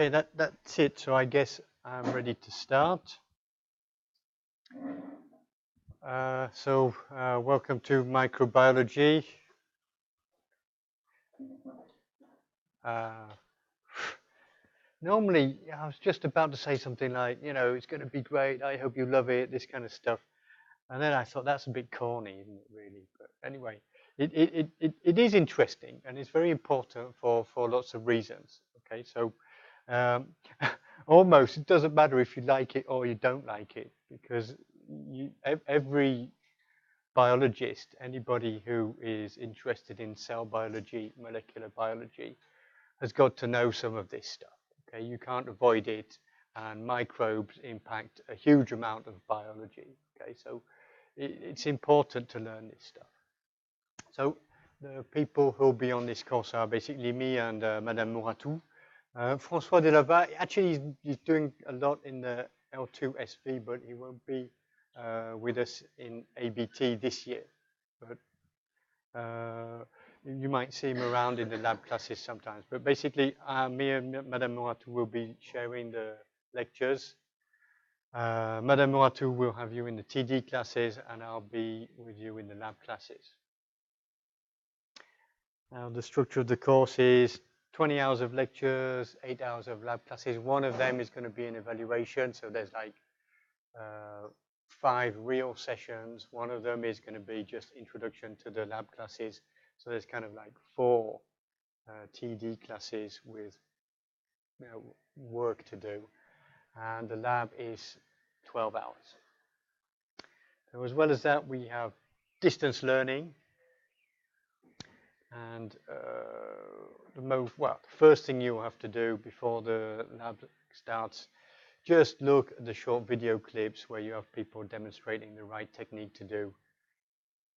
Okay, that's it. So I guess I'm ready to start. Welcome to microbiology. Normally, I was just about to say something like, it's going to be great. I hope you love it, this kind of stuff. And then I thought that's a bit corny, isn't it, really? But anyway, it is interesting, and it's very important for lots of reasons. Okay, so almost it doesn't matter if you like it or you don't like it, because every biologist, anybody who is interested in cell biology, molecular biology, has got to know some of this stuff. Okay, you can't avoid it, and microbes impact a huge amount of biology. Okay, so it's important to learn this stuff. So the people who will be on this course are basically me and Madame Mouratou. François Delavant, actually he's doing a lot in the L2SV, but he won't be with us in ABT this year. But you might see him around in the lab classes sometimes. But basically, me and Madame Mouratou will be sharing the lectures. Madame Mouratou will have you in the TD classes, and I'll be with you in the lab classes. Now, the structure of the course is 20 hours of lectures, 8 hours of lab classes. One of them is going to be an evaluation, so there's like 5 real sessions. One of them is going to be just introduction to the lab classes. So there's kind of like 4 TD classes with work to do. And the lab is 12 hours. So as well as that, we have distance learning. And the first thing you have to do before the lab starts, just look at the short video clips where you have people demonstrating the right technique to do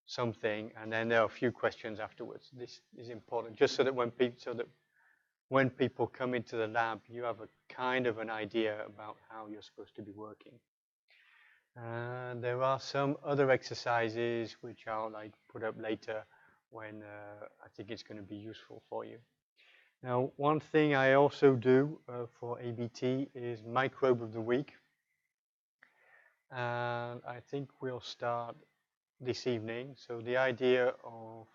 something, and then there are a few questions afterwards. This is important, just so that when people come into the lab, you have a kind of an idea about how you're supposed to be working. And there are some other exercises which I'll put up later when I think it's going to be useful for you. Now, one thing I also do for ABT is Microbe of the Week. And I think we'll start this evening. So the idea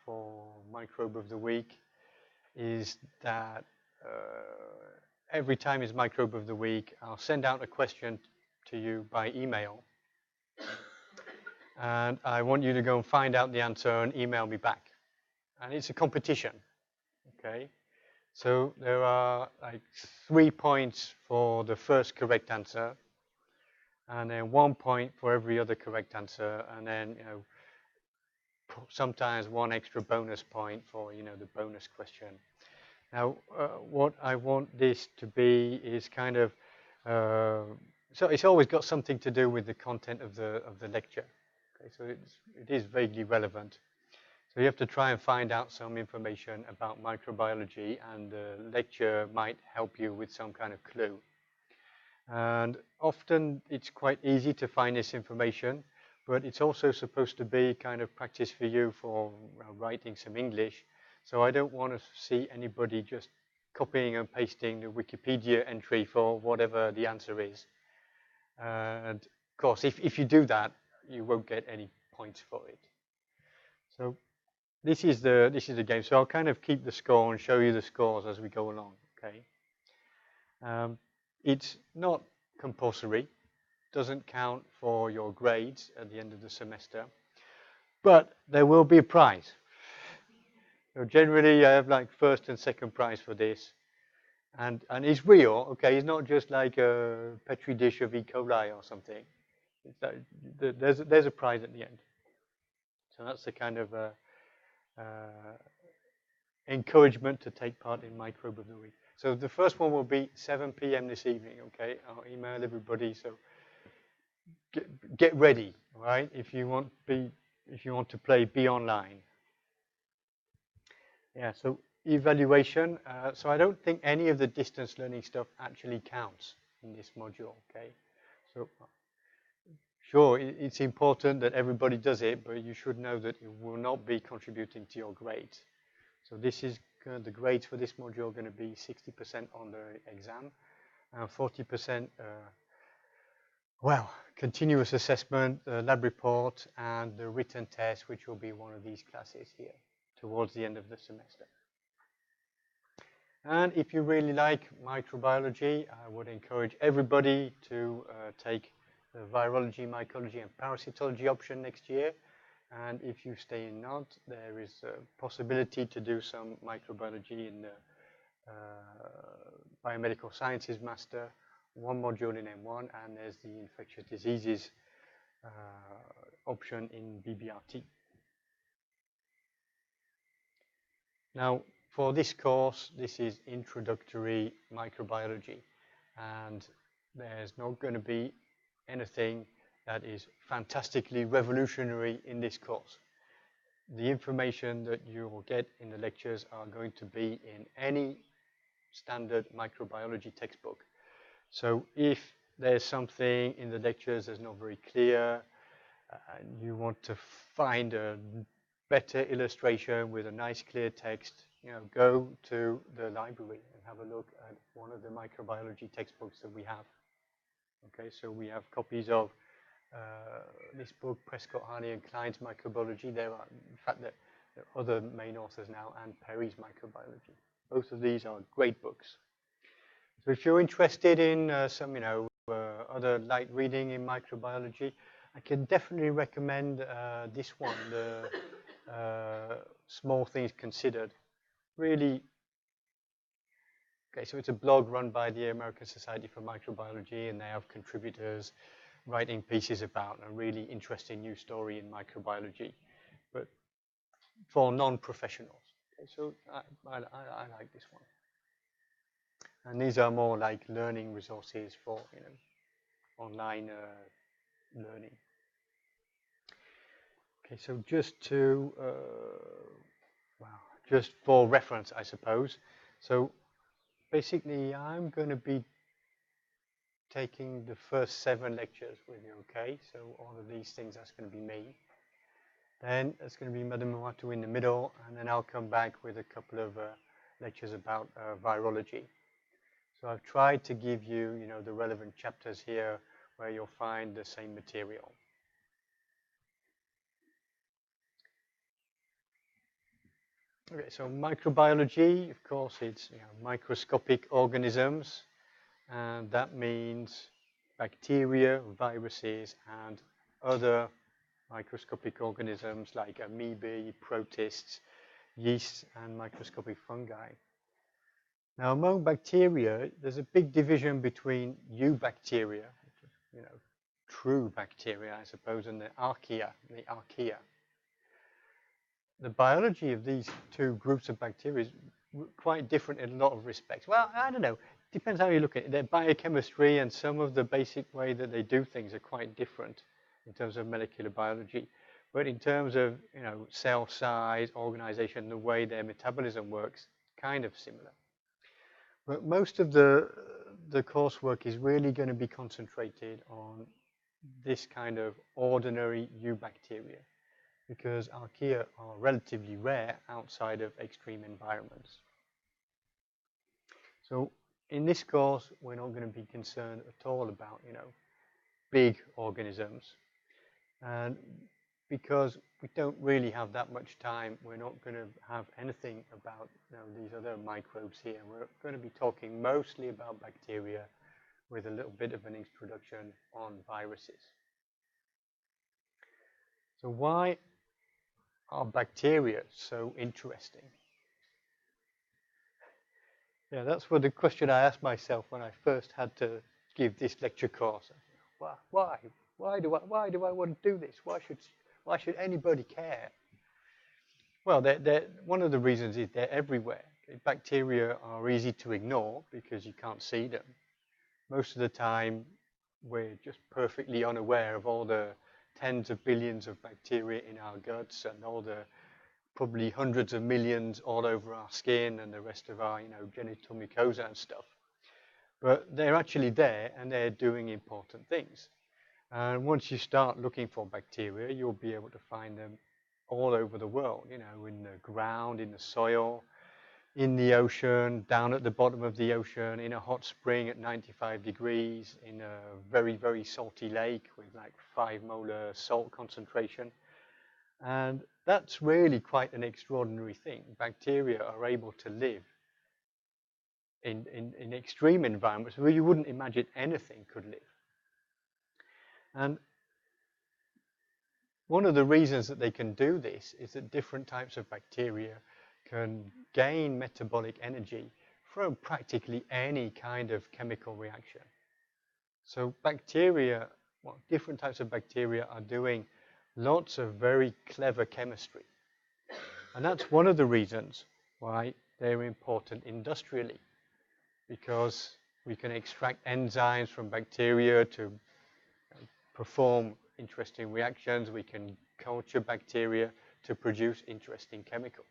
for Microbe of the Week is that every time is Microbe of the Week, I'll send out a question to you by email. And I want you to go and find out the answer and email me back. And it's a competition, okay? So there are 3 points for the first correct answer, and then 1 point for every other correct answer, and then sometimes 1 extra bonus point for the bonus question. Now, what I want this to be is kind of so it's always got something to do with the content of the lecture. Okay, so it is vaguely relevant. So you have to try and find out some information about microbiology, and the lecture might help you with some kind of clue. And often it's quite easy to find this information, but it's also supposed to be kind of practice for you for writing some English. So I don't want to see anybody just copying and pasting the Wikipedia entry for whatever the answer is. And of course, if you do that, you won't get any points for it. So this is the game. So I'll kind of keep the score and show you the scores as we go along. Okay. It's not compulsory. Doesn't count for your grades at the end of the semester, but there will be a prize. So generally, I have first and second prize for this, and it's real. Okay, it's not just like a petri dish of E. coli or something. It's there's a prize at the end. So that's the kind of encouragement to take part in Microbe of the Week. So the first one will be 7 p.m. this evening. Okay, I'll email everybody. So get ready, all right? If you want to play, be online. Yeah. So evaluation. So I don't think any of the distance learning stuff actually counts in this module. Okay. So sure, it's important that everybody does it, but you should know that it will not be contributing to your grades. So this is the grades for this module are going to be 60% on the exam, and 40% well, continuous assessment, lab report, and the written test, which will be one of these classes here towards the end of the semester. And if you really like microbiology, I would encourage everybody to take the virology, mycology, and parasitology option next year. And if you stay in Nantes, there is a possibility to do some microbiology in the biomedical sciences master, one module in M1, and there's the infectious diseases option in BBRT. Now, for this course, this is introductory microbiology, and there's not going to be anything that is fantastically revolutionary in this course. The information that you will get in the lectures are going to be in any standard microbiology textbook. So if there's something in the lectures that's not very clear, and you want to find a better illustration with a nice clear text, go to the library and have a look at one of the microbiology textbooks that we have. Okay, so we have copies of this book, Prescott, Harney and Klein's Microbiology. There are, in fact, there are other main authors now, and Perry's Microbiology. Both of these are great books. So if you're interested in some, other light reading in microbiology, I can definitely recommend this one, the Small Things Considered. Really, okay, so it's a blog run by the American Society for Microbiology, and they have contributors writing pieces about a really interesting new story in microbiology, but for non-professionals. Okay, so I like this one. And these are more like learning resources for online learning. Okay, so just to just for reference, I suppose. So basically, I'm going to be taking the first 7 lectures with you. Okay, so all of these things, that's going to be me. Then it's going to be Madame Moratou in the middle, and then I'll come back with a couple of lectures about virology. So I've tried to give you, the relevant chapters here where you'll find the same material. Okay, so microbiology, of course, it's microscopic organisms, and that means bacteria, viruses, and other microscopic organisms like amoebae, protists, yeasts, and microscopic fungi. Now, among bacteria, there's a big division between eubacteria, true bacteria, I suppose, and the archaea. The biology of these two groups of bacteria is quite different in a lot of respects. Well, I don't know. Depends how you look at it. Their biochemistry and some of the basic way that they do things are quite different in terms of molecular biology. But in terms of, cell size, organization, the way their metabolism works, kind of similar. But most of the coursework is really going to be concentrated on this kind of ordinary eubacteria, because archaea are relatively rare outside of extreme environments. So in this course, we're not going to be concerned at all about, big organisms. And because we don't really have that much time, we're not going to have anything about these other microbes here. We're going to be talking mostly about bacteria with a little bit of an introduction on viruses. So why are bacteria so interesting? Yeah, that's what the question I asked myself when I first had to give this lecture course. Why? Why do I want to do this? Why should anybody care? Well, one of the reasons is they're everywhere. Bacteria are easy to ignore because you can't see them. Most of the time, we're just perfectly unaware of all the tens of billions of bacteria in our guts and all the probably hundreds of millions all over our skin and the rest of our, genital mucosa and stuff. But they're actually there and they're doing important things. And once you start looking for bacteria, you'll be able to find them all over the world, in the ground, in the soil, in the ocean, down at the bottom of the ocean, in a hot spring at 95 degrees, in a very, very salty lake with like 5 molar salt concentration. And that's really quite an extraordinary thing. Bacteria are able to live in extreme environments where you wouldn't imagine anything could live. And one of the reasons that they can do this is that different types of bacteria can gain metabolic energy from practically any kind of chemical reaction. So bacteria, well, different types of bacteria are doing lots of very clever chemistry. And that's one of the reasons why they're important industrially, because we can extract enzymes from bacteria to perform interesting reactions. We can culture bacteria to produce interesting chemicals.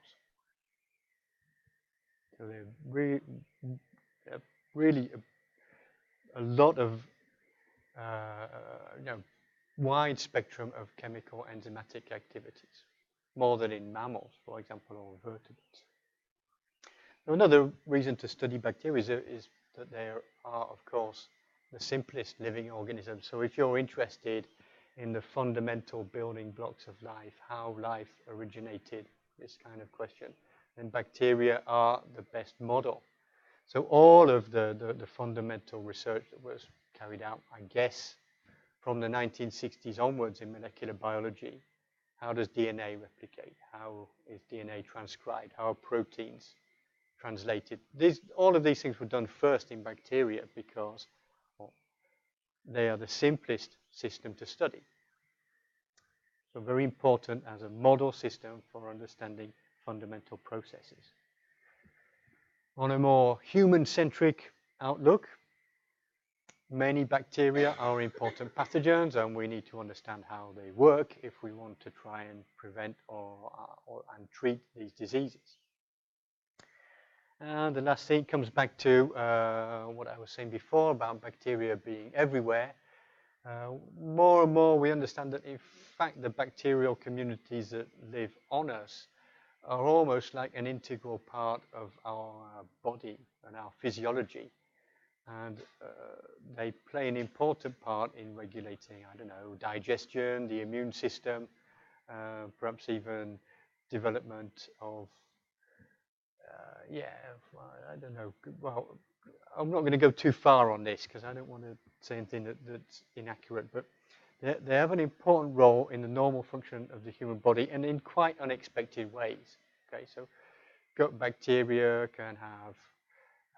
So they're really a lot of wide spectrum of chemical enzymatic activities, more than in mammals, for example, or vertebrates. Another reason to study bacteria is that they are, of course, the simplest living organisms. So if you're interested in the fundamental building blocks of life, how life originated, this kind of question, then bacteria are the best model. So all of the fundamental research that was carried out, I guess, from the 1960s onwards in molecular biology, how does DNA replicate? How is DNA transcribed? How are proteins translated? All of these things were done first in bacteria because they are the simplest system to study. So very important as a model system for understanding fundamental processes. On a more human-centric outlook, many bacteria are important pathogens, and we need to understand how they work if we want to try and prevent and treat these diseases. And the last thing comes back to what I was saying before about bacteria being everywhere. More and more we understand that in fact the bacterial communities that live on us are almost like an integral part of our body and our physiology. And they play an important part in regulating, I don't know, digestion, the immune system, perhaps even development of, I don't know. Well, I'm not going to go too far on this because I don't want to say anything that's inaccurate, but they have an important role in the normal function of the human body and in quite unexpected ways. Okay, so gut bacteria can have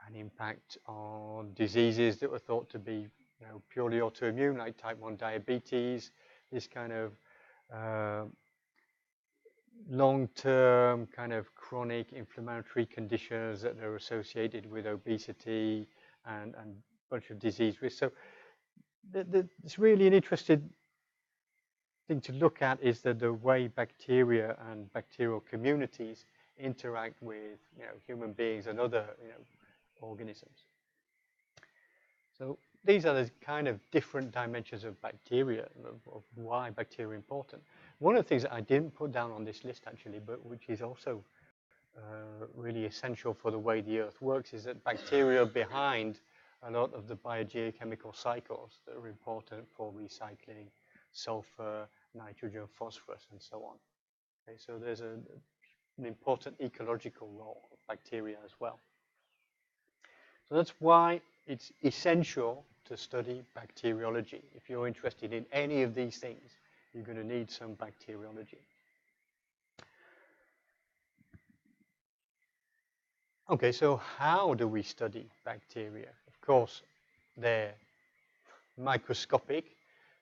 an impact on diseases that were thought to be purely autoimmune, like type 1 diabetes, this kind of long-term kind of chronic inflammatory conditions that are associated with obesity and a bunch of disease risks. So it's really an interesting thing to look at is the way bacteria and bacterial communities interact with human beings and other organisms. So these are the kind of different dimensions of bacteria, of why bacteria are important. One of the things that I didn't put down on this list actually, but which is also really essential for the way the Earth works, is that bacteria are behind a lot of the biogeochemical cycles that are important for recycling sulfur, nitrogen, phosphorus, and so on. Okay, so there's an important ecological role of bacteria as well. So that's why it's essential to study bacteriology. If you're interested in any of these things, you're going to need some bacteriology. Okay, so how do we study bacteria? Of course, they're microscopic.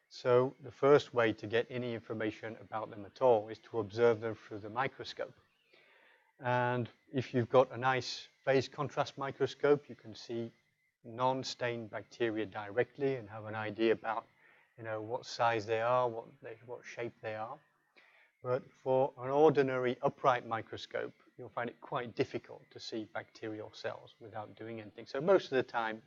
So the first way to get any information about them at all is to observe them through the microscope. And if you've got a nice phase contrast microscope, you can see non-stained bacteria directly and have an idea about what size they are, what shape they are. But for an ordinary upright microscope, you'll find it quite difficult to see bacterial cells without doing anything. So most of the time,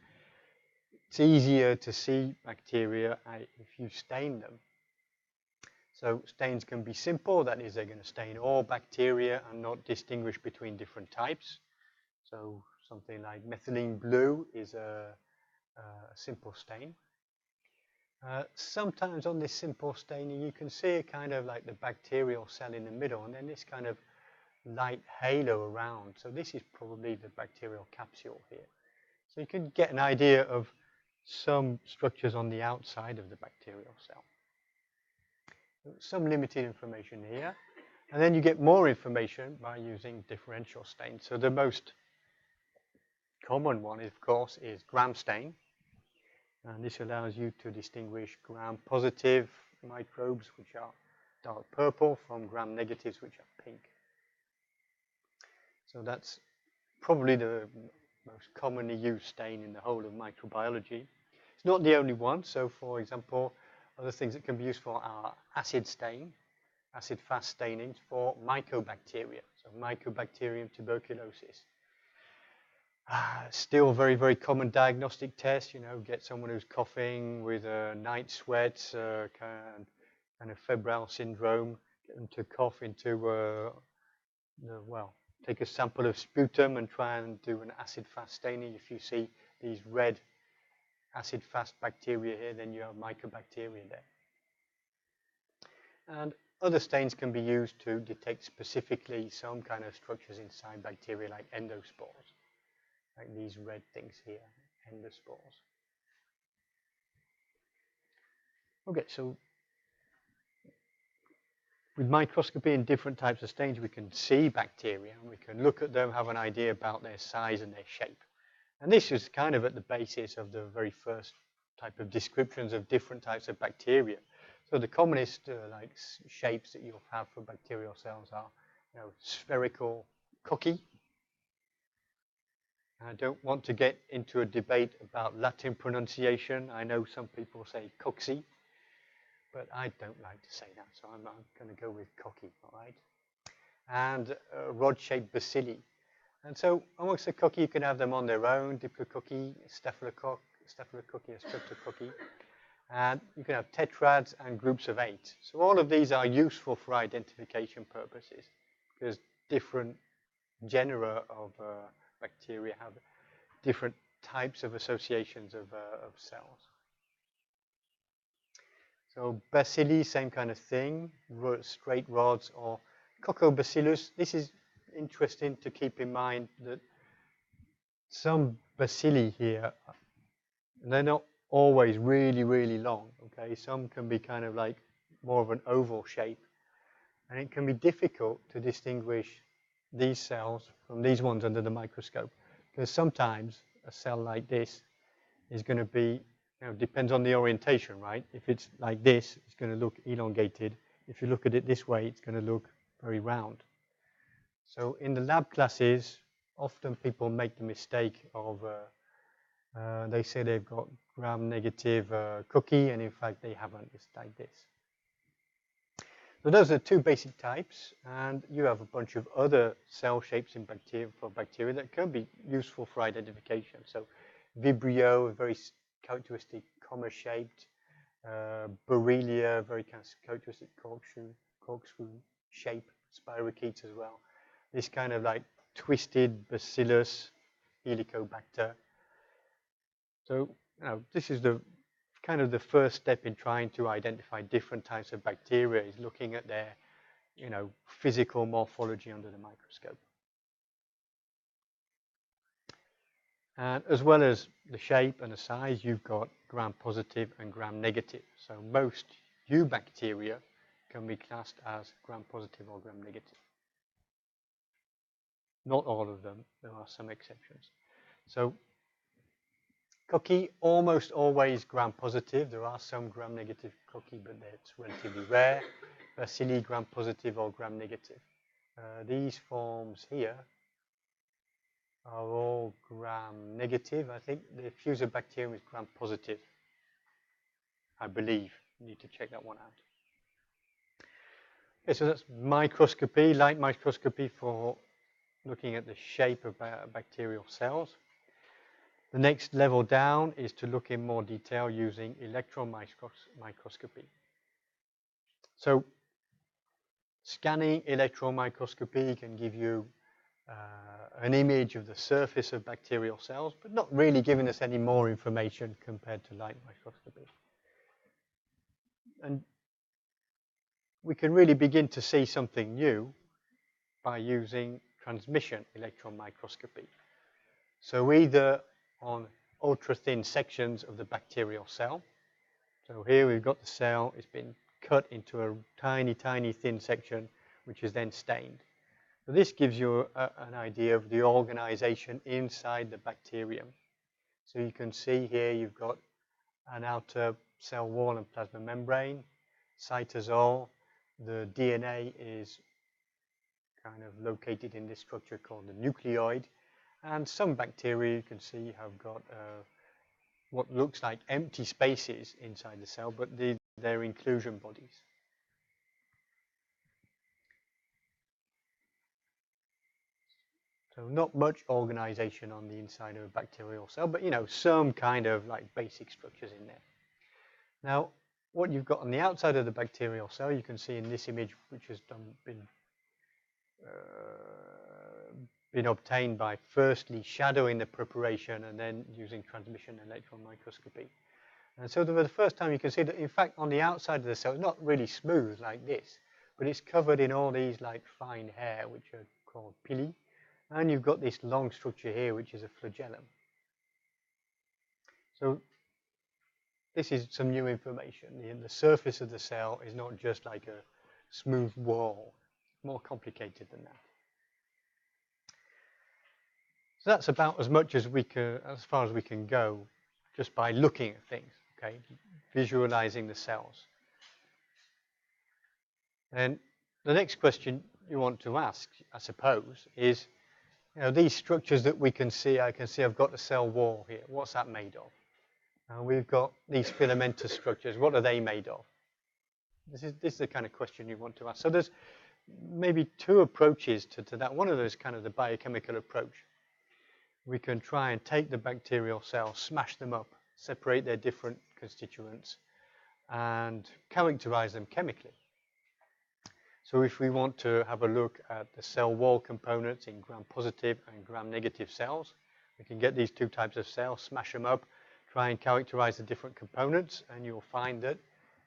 it's easier to see bacteria if you stain them. So stains can be simple, that is they're going to stain all bacteria and not distinguish between different types. So something like methylene blue is a simple stain. Sometimes on this simple staining you can see kind of like the bacterial cell in the middle, and then this kind of light halo around. So this is probably the bacterial capsule here. So you can get an idea of some structures on the outside of the bacterial cell. Some limited information here. And then you get more information by using differential stain. So the most common one, of course, is gram stain. And this allows you to distinguish gram-positive microbes, which are dark purple, from gram-negatives, which are pink. So that's probably the most commonly used stain in the whole of microbiology. It's not the only one. So, for example, other things that can be useful are acid stain, acid-fast stainings for mycobacteria, so Mycobacterium tuberculosis. Still very, very common diagnostic test, get someone who's coughing with a night sweat, kind of febrile syndrome, get them to cough into, take a sample of sputum and try and do an acid-fast staining. If you see these red acid-fast bacteria here, then you have mycobacteria there. And other stains can be used to detect specifically some kind of structures inside bacteria, like endospores, like these red things here, endospores. Okay, so with microscopy and different types of stains, we can see bacteria, and we can look at them, have an idea about their size and their shape. And this is kind of at the basis of the very first type of descriptions of different types of bacteria. So the commonest shapes that you'll have for bacterial cells are, spherical cocci. I don't want to get into a debate about Latin pronunciation. I know some people say cocci, but I don't like to say that, so I'm going to go with cocci, all right? And rod-shaped bacilli. And so amongst the cocci, you can have them on their own, diplococci, staphylococcus, and streptococci. And you can have tetrads and groups of 8. So all of these are useful for identification purposes, because different genera of bacteria have different types of associations of cells. So bacilli, same kind of thing, straight rods or coccobacillus. This is interesting to keep in mind that some bacilli here, they're not always really, really long, okay? Some can be kind of like more of an oval shape. And it can be difficult to distinguish these cells from these ones under the microscope, because sometimes a cell like this is going to be, depends on the orientation, right? If it's like this, it's going to look elongated. If you look at it this way, it's going to look very round. So in the lab classes, often people make the mistake of, they say they've got gram-negative cookie, and in fact they haven't. It's like this. So those are two basic types, and you have a bunch of other cell shapes in bacteria that can be useful for identification. So Vibrio, very characteristic comma-shaped, Borrelia, very characteristic corkscrew shape, spirochetes as well. This kind of like twisted Bacillus, Helicobacter. So this is the kind of the first step in trying to identify different types of bacteria, is looking at their, physical morphology under the microscope. And as well as the shape and the size, you've got gram-positive and gram-negative. So most eubacteria can be classed as gram-positive or gram-negative. Not all of them, there are some exceptions. So cocci, almost always gram-positive. There are some gram-negative cocci, but that's relatively rare. Bacilli, gram-positive or gram-negative. These forms here are all gram-negative. I think the Fusobacterium is gram-positive, I believe. You need to check that one out. Okay, so that's microscopy, light microscopy for looking at the shape of bacterial cells. The next level down is to look in more detail using electron microscopy. So scanning electron microscopy can give you an image of the surface of bacterial cells, but not really giving us any more information compared to light microscopy. And we can really begin to see something new by using transmission electron microscopy. So either on ultra-thin sections of the bacterial cell. So here we've got the cell, it's been cut into a tiny, tiny thin section, which is then stained. So this gives you an idea of the organization inside the bacterium. So you can see here you've got an outer cell wall and plasma membrane, cytosol. The DNA is kind of located in this structure called the nucleoid. And some bacteria you can see have got what looks like empty spaces inside the cell, but they're inclusion bodies. So not much organization on the inside of a bacterial cell, but some kind of like basic structures in there. Now, what you've got on the outside of the bacterial cell, you can see in this image, which has been obtained by firstly shadowing the preparation and then using transmission electron microscopy. And so for the first time you can see that in fact on the outside of the cell it's not really smooth like this, but it's covered in all these like fine hair which are called pili, and you've got this long structure here which is a flagellum. So this is some new information. The surface of the cell is not just like a smooth wall, it's more complicated than that. So that's about as much as as far as we can go, just by looking at things, okay, visualizing the cells. And the next question you want to ask, I suppose, is, these structures that we can see. I can see I've got the cell wall here. What's that made of? We've got these filamentous structures. What are they made of? This is the kind of question you want to ask. So there's maybe two approaches to that. One of those is kind of the biochemical approach. We can try and take the bacterial cells, smash them up, separate their different constituents, and characterize them chemically. So if we want to have a look at the cell wall components in gram-positive and gram-negative cells, we can get these two types of cells, smash them up, try and characterize the different components, and you'll find that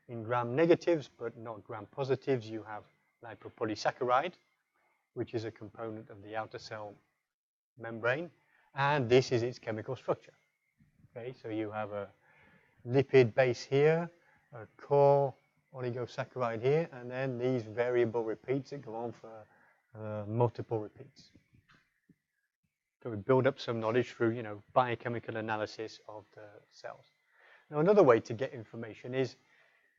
in gram-negatives, but not gram-positives, you have lipopolysaccharide, which is a component of the outer cell membrane, and this is its chemical structure. Okay, so you have a lipid base here, a core oligosaccharide here, and then these variable repeats that go on for multiple repeats. So we build up some knowledge through, biochemical analysis of the cells. Now, another way to get information is,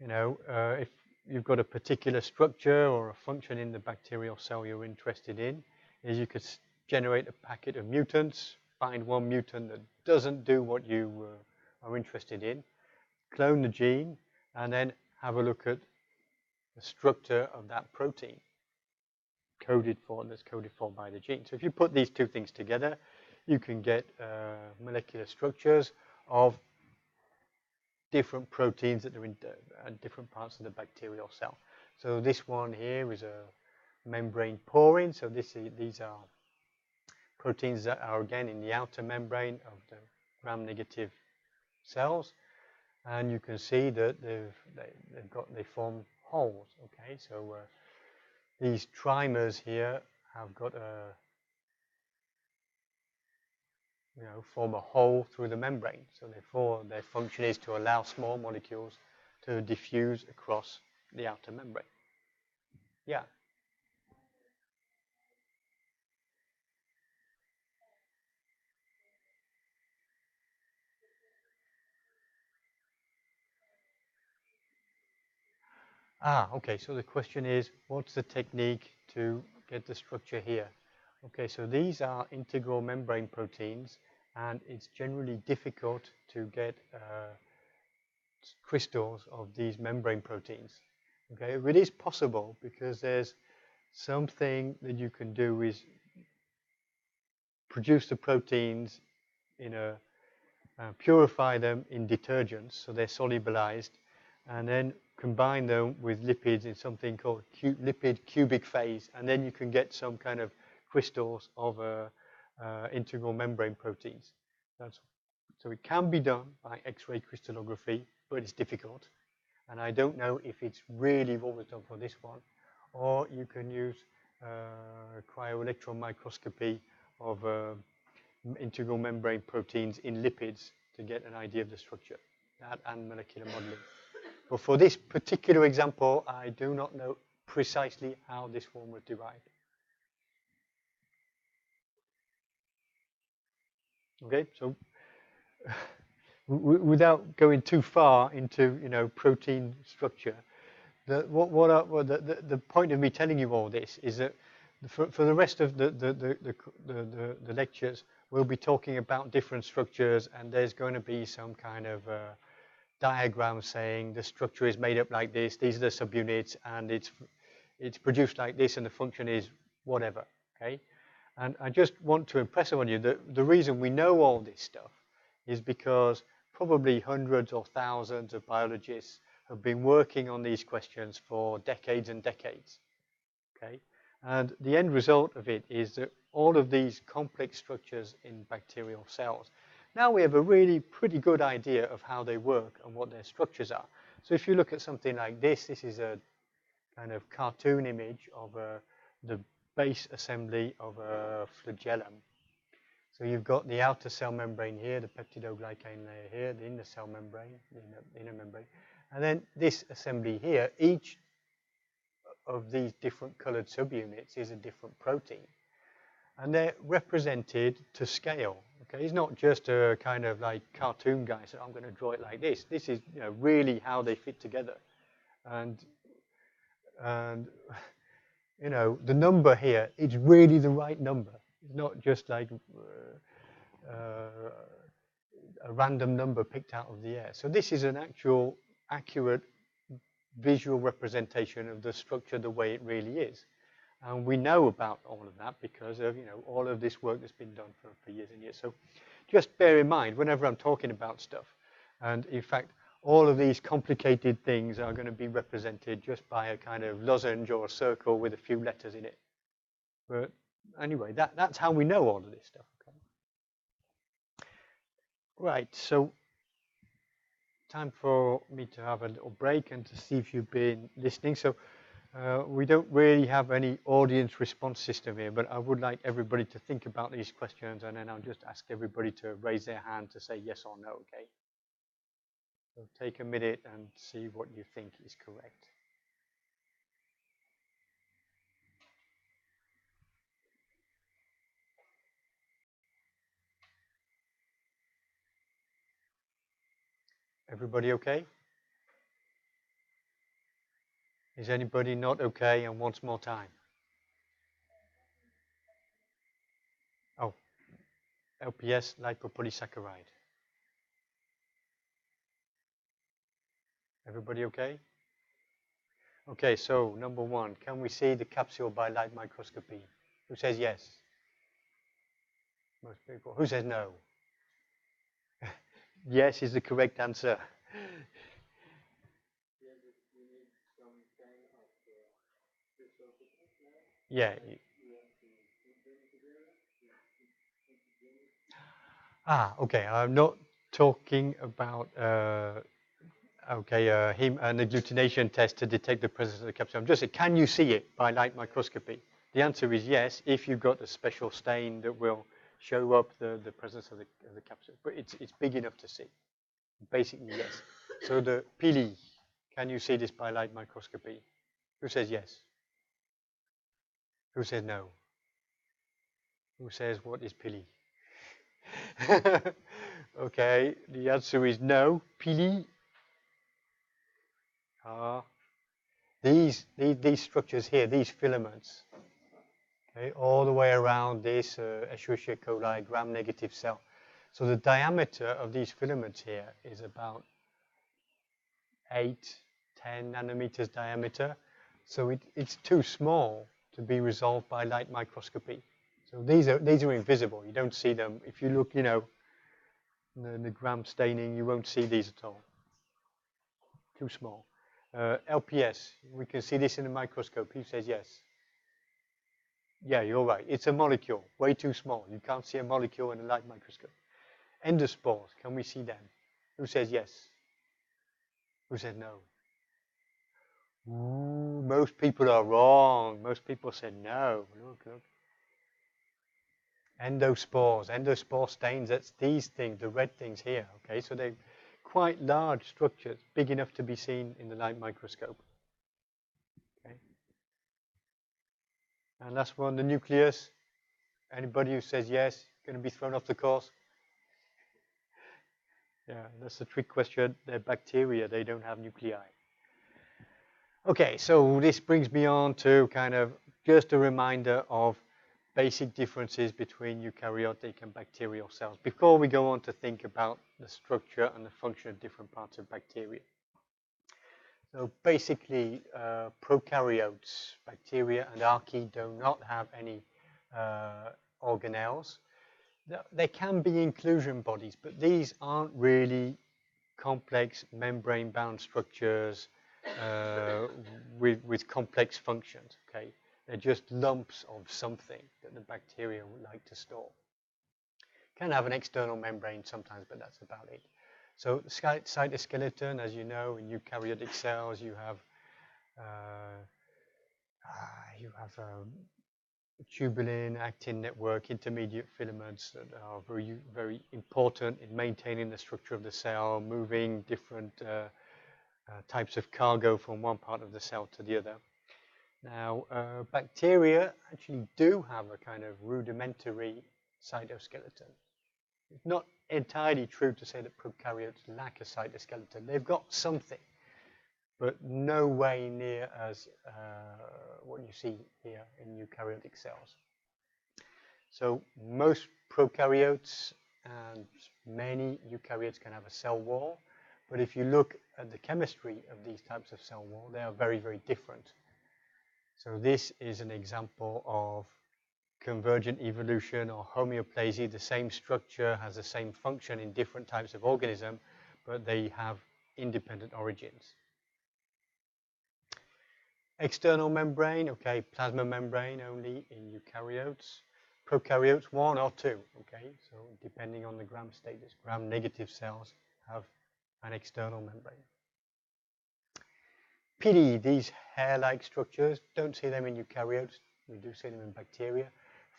if you've got a particular structure or a function in the bacterial cell you're interested in, is you could generate a packet of mutants, find one mutant that doesn't do what you are interested in, clone the gene, and then have a look at the structure of that protein that's coded for by the gene. So if you put these two things together, you can get molecular structures of different proteins that are in different parts of the bacterial cell. So this one here is a membrane porin. So these are proteins that are again in the outer membrane of the gram-negative cells, and you can see that they form holes. Okay, so these trimers here have got form a hole through the membrane. So therefore, their function is to allow small molecules to diffuse across the outer membrane. Yeah. Okay, so the question is, what's the technique to get the structure here? Okay, so these are integral membrane proteins, and it's generally difficult to get crystals of these membrane proteins. Okay, it is possible because there's something that you can do is produce the proteins in purify them in detergents so they're solubilized, and then combine them with lipids in something called lipid cubic phase, and then you can get some kind of crystals of integral membrane proteins. So it can be done by X-ray crystallography, but it's difficult. And I don't know if it's really what was done for this one, or you can use cryo-electron microscopy of integral membrane proteins in lipids to get an idea of the structure, that and molecular modeling. But for this particular example, I do not know precisely how this one was derived. Okay, so without going too far into protein structure, the point of me telling you all this is that for the rest of the lectures, we'll be talking about different structures, and there's going to be some kind of diagram saying the structure is made up like this, these are the subunits, and it's produced like this, and the function is whatever, okay? And I just want to impress upon you that the reason we know all this stuff is because probably hundreds or thousands of biologists have been working on these questions for decades and decades, okay? And the end result of it is that all of these complex structures in bacterial cells, now we have a really pretty good idea of how they work and what their structures are. So if you look at something like this is a kind of cartoon image of the base assembly of a flagellum. So you've got the outer cell membrane here, the peptidoglycan layer here, the inner cell membrane, the inner membrane. And then this assembly here, each of these different colored subunits is a different protein. And they're represented to scale. Okay, it's not just a kind of like cartoon guy, so I'm going to draw it like this. This is really how they fit together. And the number here, it's really the right number. It's not just like a random number picked out of the air. So this is an actual accurate visual representation of the structure the way it really is. And we know about all of that because of all of this work that's been done for years and years. So just bear in mind whenever I'm talking about stuff, and in fact all of these complicated things are going to be represented just by a kind of lozenge or a circle with a few letters in it. But anyway, that's how we know all of this stuff. Okay? Right, so time for me to have a little break and to see if you've been listening. So we don't really have any audience response system here, but I would like everybody to think about these questions, and then I'll just ask everybody to raise their hand to say yes or no, okay? So take a minute and see what you think is correct. Everybody okay? Is anybody not okay and wants more time? Oh, LPS, lipopolysaccharide. Everybody okay? Okay, so number one, can we see the capsule by light microscopy? Who says yes? Most people. Who says no? Yes is the correct answer. Yeah. Okay. I'm not talking about the agglutination test to detect the presence of the capsule. I'm just saying, can you see it by light microscopy? The answer is yes, if you've got a special stain that will show up the presence of the capsule. But it's big enough to see. Basically, yes. So the pili, can you see this by light microscopy? Who says yes? Who says no? Who says what is pili? Okay, the answer is no. Pili are these structures here, these filaments. Okay, all the way around this Escherichia coli gram-negative cell. So the diameter of these filaments here is about 8, 10 nanometers diameter. So it's too small to be resolved by light microscopy. So these are invisible. You don't see them. If you look, in the gram staining, you won't see these at all. Too small. LPS, we can see this in the microscope. Who says yes? Yeah, you're right. It's a molecule, way too small. You can't see a molecule in a light microscope. Endospores, can we see them? Who says yes? Who said no? Ooh, most people are wrong. Most people said no. Look, look. Endospores, endospore stains, that's these things, the red things here. Okay, so they're quite large structures, big enough to be seen in the light microscope. Okay. And last one, the nucleus. Anybody who says yes, going to be thrown off the course? Yeah, that's a trick question. They're bacteria, they don't have nuclei. Okay, so this brings me on to kind of just a reminder of basic differences between eukaryotic and bacterial cells before we go on to think about the structure and the function of different parts of bacteria. So basically, prokaryotes, bacteria and archaea do not have any organelles. They can be inclusion bodies, but these aren't really complex membrane-bound structures with complex functions. Okay, they're just lumps of something that the bacteria would like to store. Can have an external membrane sometimes, but that's about it. So the cytoskeleton, as you know, in eukaryotic cells, you have tubulin, actin network, intermediate filaments that are very, very important in maintaining the structure of the cell, moving different types of cargo from one part of the cell to the other. Now, bacteria actually do have a kind of rudimentary cytoskeleton. It's not entirely true to say that prokaryotes lack a cytoskeleton. They've got something, but no way near as what you see here in eukaryotic cells. So most prokaryotes and many eukaryotes can have a cell wall, but if you look at the chemistry of these types of cell wall, they are very, very different. So this is an example of convergent evolution or homeoplasy. The same structure has the same function in different types of organism, but they have independent origins. External membrane, okay, plasma membrane only in eukaryotes. Prokaryotes, 1 or 2, okay, so depending on the gram status. Gram-negative cells have an external membrane. PD, these hair-like structures, don't see them in eukaryotes. We do see them in bacteria.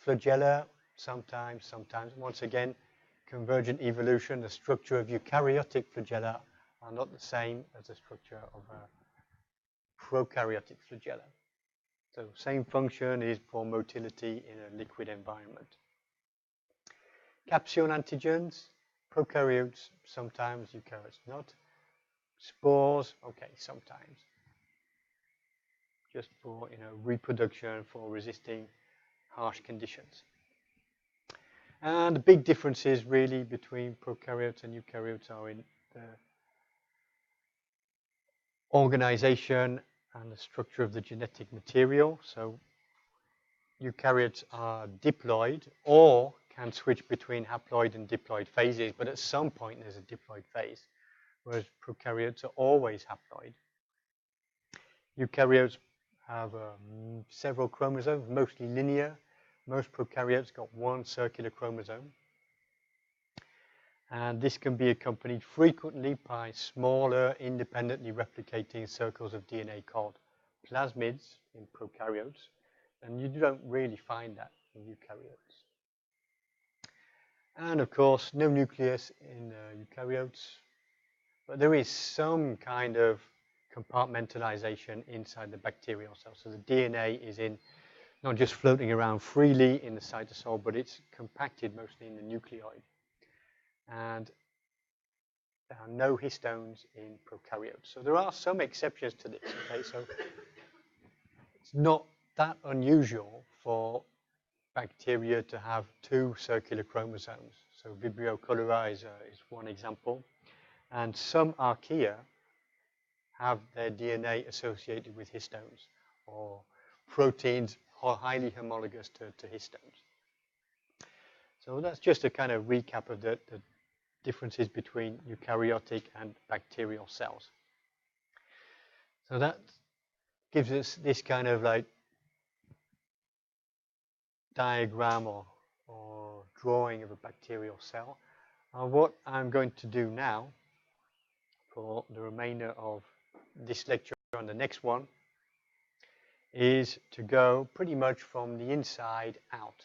Flagella, sometimes. Once again, convergent evolution, the structure of eukaryotic flagella are not the same as the structure of prokaryotic flagella. So same function is for motility in a liquid environment. Capsule antigens, prokaryotes sometimes, eukaryotes not. Spores, okay, sometimes. Just for reproduction, for resisting harsh conditions. And the big differences really between prokaryotes and eukaryotes are in the organization and the structure of the genetic material. So eukaryotes are diploid or can switch between haploid and diploid phases, but at some point there's a diploid phase, whereas prokaryotes are always haploid. Eukaryotes have several chromosomes, mostly linear. Most prokaryotes got one circular chromosome. And this can be accompanied frequently by smaller, independently replicating circles of DNA called plasmids in prokaryotes. And you don't really find that in eukaryotes. And of course, no nucleus in eukaryotes. But there is some kind of compartmentalization inside the bacterial cell. So the DNA is not just floating around freely in the cytosol, but it's compacted mostly in the nucleoid. And there are no histones in prokaryotes. So there are some exceptions to this. Okay, so it's not that unusual for bacteria to have 2 circular chromosomes. So Vibrio cholerae is one example. And some archaea have their DNA associated with histones or proteins highly homologous to histones. So that's just a kind of recap of the differences between eukaryotic and bacterial cells. So that gives us this kind of like diagram or drawing of a bacterial cell. What I'm going to do now for the remainder of this lecture and the next one is to go pretty much from the inside out.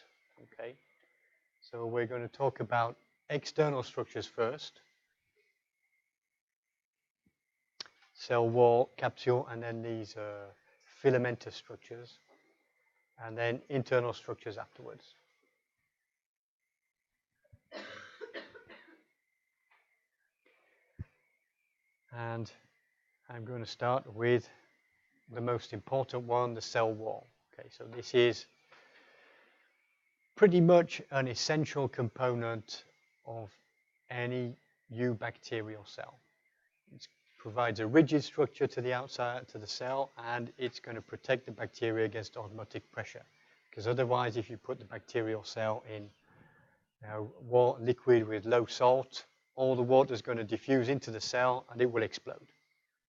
Okay, so we're going to talk about external structures first, cell wall, capsule, and then these filamentous structures, and then internal structures afterwards. And I'm going to start with the most important one, the cell wall. Okay, so this is pretty much an essential component of any eubacterial cell. It provides a rigid structure to the outside, to the cell, and it's going to protect the bacteria against osmotic pressure. Because otherwise, if you put the bacterial cell in liquid with low salt, all the water is going to diffuse into the cell and it will explode.